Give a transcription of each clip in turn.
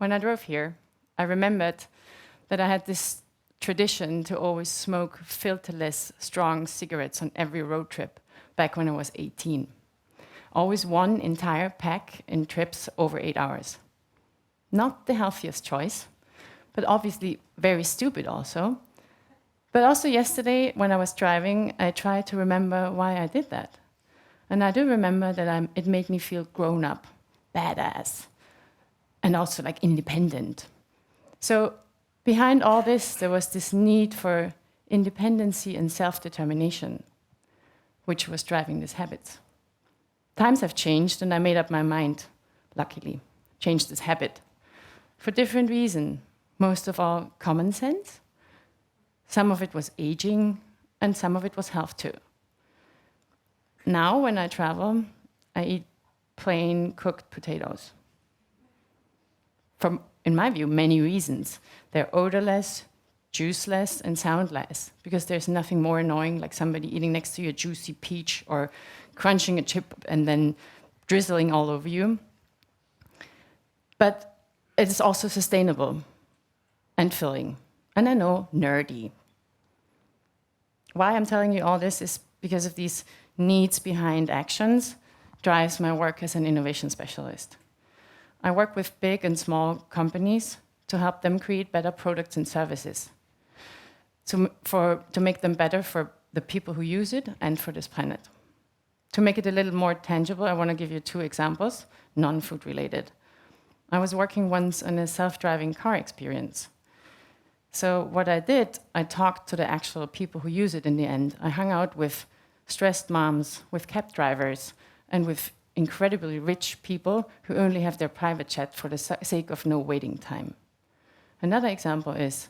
when I drove here, I remembered that I had this tradition to always smoke filterless, strong cigarettes on every road trip back when I was 18. Always one entire pack in trips over 8 hours. Not the healthiest choice, but obviously very stupid also. But also yesterday, when I was driving, I tried to remember why I did that. And I do remember that it made me feel grown up, badass, and also like independent. So behind all this, there was this need for independency and self-determination, which was driving this habit. Times have changed, and I made up my mind, luckily, changed this habit. For different reasons, most of all common sense. Some of it was aging, and some of it was health too. Now, when I travel, I eat plain cooked potatoes. For, in my view, many reasons. They're odorless, juiceless, and soundless, because there's nothing more annoying like somebody eating next to you a juicy peach or crunching a chip and then drizzling all over you. But it's also sustainable and filling. And I know, nerdy. Why I'm telling you all this is because of these needs behind actions drives my work as an innovation specialist. I work with big and small companies to help them create better products and services, to make them better for the people who use it and for this planet. To make it a little more tangible, I want to give you 2 examples, non-food related. I was working once on a self-driving car experience. So what I did, I talked to the actual people who use it in the end. I hung out with stressed moms, with cab drivers, and with incredibly rich people who only have their private jet for the sake of no waiting time. Another example is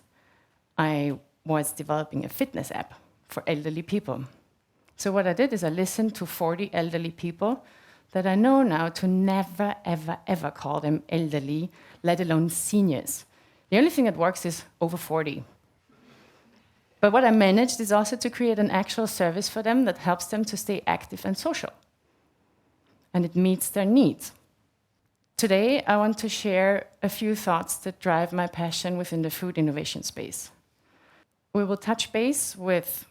I was developing a fitness app for elderly people. So what I did is I listened to 40 elderly people that I know now to never, ever, ever call them elderly, let alone seniors. The only thing that works is over 40. But what I managed is also to create an actual service for them that helps them to stay active and social. And it meets their needs. Today, I want to share a few thoughts that drive my passion within the food innovation space. We will touch base with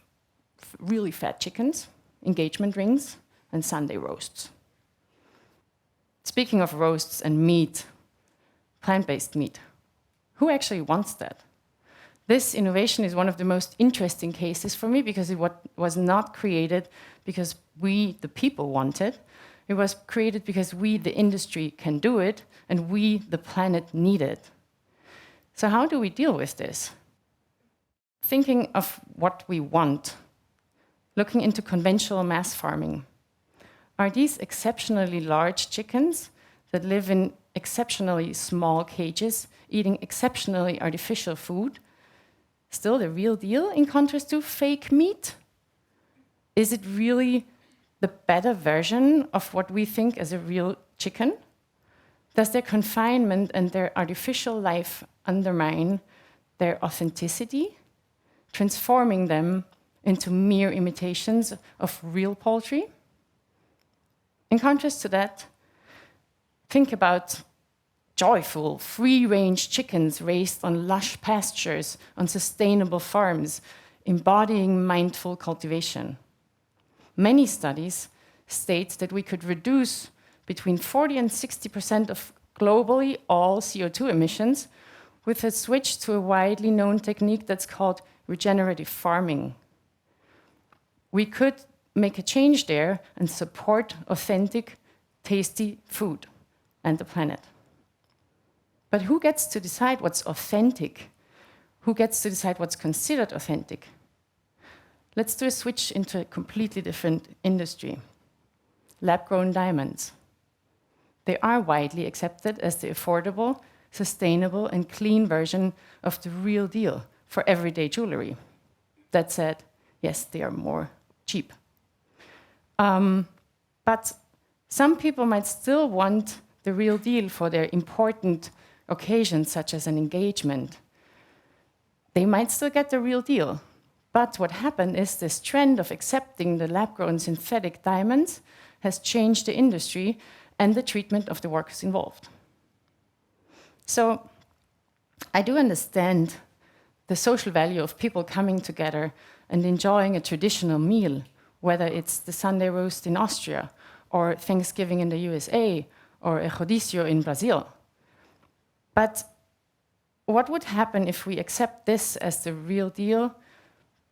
really fat chickens, engagement rings, and Sunday roasts. Speaking of roasts and meat, plant-based meat, who actually wants that? This innovation is one of the most interesting cases for me because it was not created because we, the people, want it. It was created because we, the industry, can do it, and we, the planet, need it. So how do we deal with this? Thinking of what we want, looking into conventional mass farming. Are these exceptionally large chickens that live in exceptionally small cages, eating exceptionally artificial food, still the real deal in contrast to fake meat? Is it really the better version of what we think as a real chicken? Does their confinement and their artificial life undermine their authenticity, transforming them into mere imitations of real poultry? In contrast to that, think about joyful, free-range chickens raised on lush pastures, on sustainable farms, embodying mindful cultivation. Many studies state that we could reduce between 40 and 60% of globally all CO2 emissions with a switch to a widely known technique that's called regenerative farming. We could make a change there and support authentic, tasty food and the planet. But who gets to decide what's authentic? Who gets to decide what's considered authentic? Let's do a switch into a completely different industry. Lab-grown diamonds. They are widely accepted as the affordable, sustainable, and clean version of the real deal for everyday jewelry. That said, yes, they are more cheap. But some people might still want the real deal for their important occasions, such as an engagement. They might still get the real deal. But what happened is this trend of accepting the lab-grown synthetic diamonds has changed the industry and the treatment of the workers involved. So I do understand the social value of people coming together and enjoying a traditional meal, whether it's the Sunday roast in Austria, or Thanksgiving in the USA, or a rodízio in Brazil. But what would happen if we accept this as the real deal,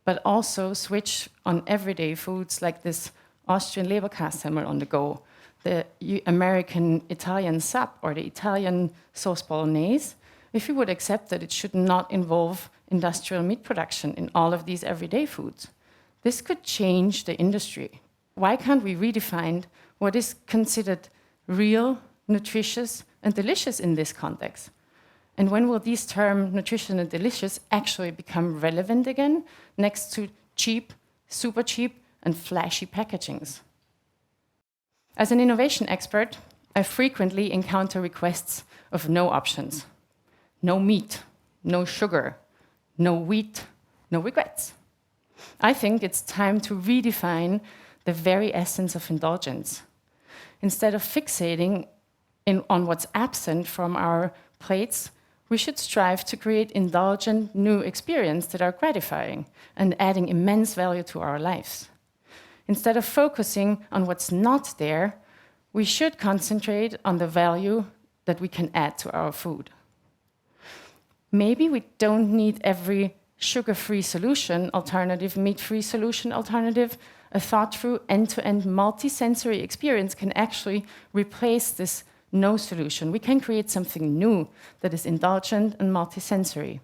but also switch on everyday foods like this Austrian Leberkässemmel on the go, the American Italian sub, or the Italian sauce bolognese, if we would accept that it should not involve industrial meat production in all of these everyday foods? This could change the industry. Why can't we redefine what is considered real, nutritious, and delicious in this context? And when will these terms, nutritious and delicious, actually become relevant again, next to cheap, super cheap, and flashy packagings? As an innovation expert, I frequently encounter requests of no options. No meat, no sugar, no wheat, no regrets. I think it's time to redefine the very essence of indulgence. Instead of fixating on what's absent from our plates, we should strive to create indulgent new experiences that are gratifying and adding immense value to our lives. Instead of focusing on what's not there, we should concentrate on the value that we can add to our food. Maybe we don't need every sugar-free solution alternative, meat-free solution alternative. A thought-through, end-to-end multi-sensory experience can actually replace this no solution. We can create something new that is indulgent and multi-sensory.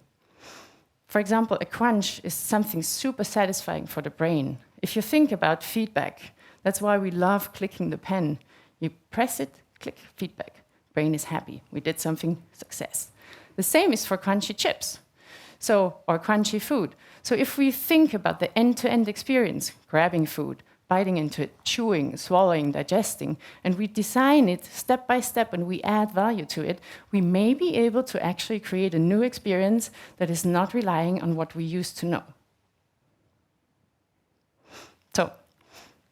For example, a crunch is something super satisfying for the brain. If you think about feedback, that's why we love clicking the pen. You press it, click, feedback. Brain is happy. We did something, success. The same is for crunchy chips, or crunchy food. So if we think about the end-to-end experience, grabbing food, biting into it, chewing, swallowing, digesting, and we design it step by step and we add value to it, we may be able to actually create a new experience that is not relying on what we used to know. So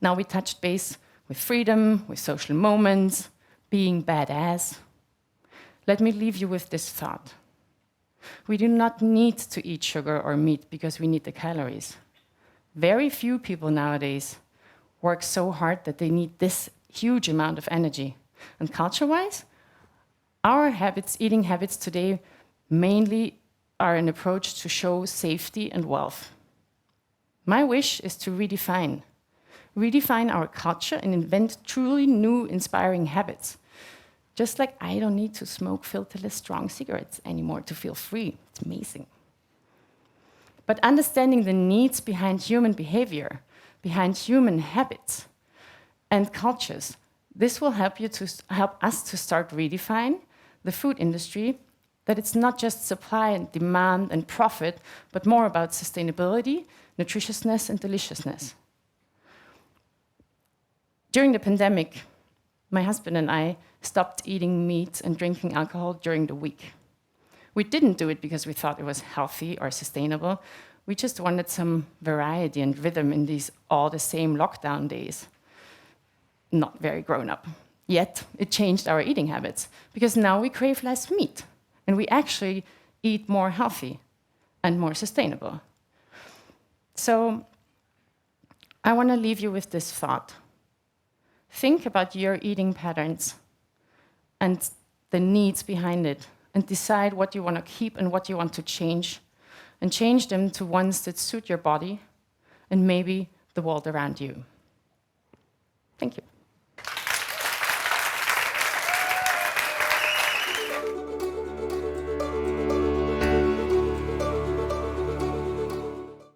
now we touched base with freedom, with social moments, being badass. Let me leave you with this thought. We do not need to eat sugar or meat because we need the calories. Very few people nowadays work so hard that they need this huge amount of energy. And culture-wise, our eating habits today mainly are an approach to show safety and wealth. My wish is to redefine our culture and invent truly new, inspiring habits. Just like I don't need to smoke filterless strong cigarettes anymore to feel free. It's amazing. But understanding the needs behind human behavior, behind human habits and cultures, this will help us to start redefine the food industry, that it's not just supply and demand and profit, but more about sustainability, nutritiousness, and deliciousness. During the pandemic, my husband and I stopped eating meat and drinking alcohol during the week. We didn't do it because we thought it was healthy or sustainable. We just wanted some variety and rhythm in these all the same lockdown days. Not very grown up. Yet it changed our eating habits because now we crave less meat and we actually eat more healthy and more sustainable. So I want to leave you with this thought. Think about your eating patterns and the needs behind it, and decide what you want to keep and what you want to change, and change them to ones that suit your body and maybe the world around you. Thank you.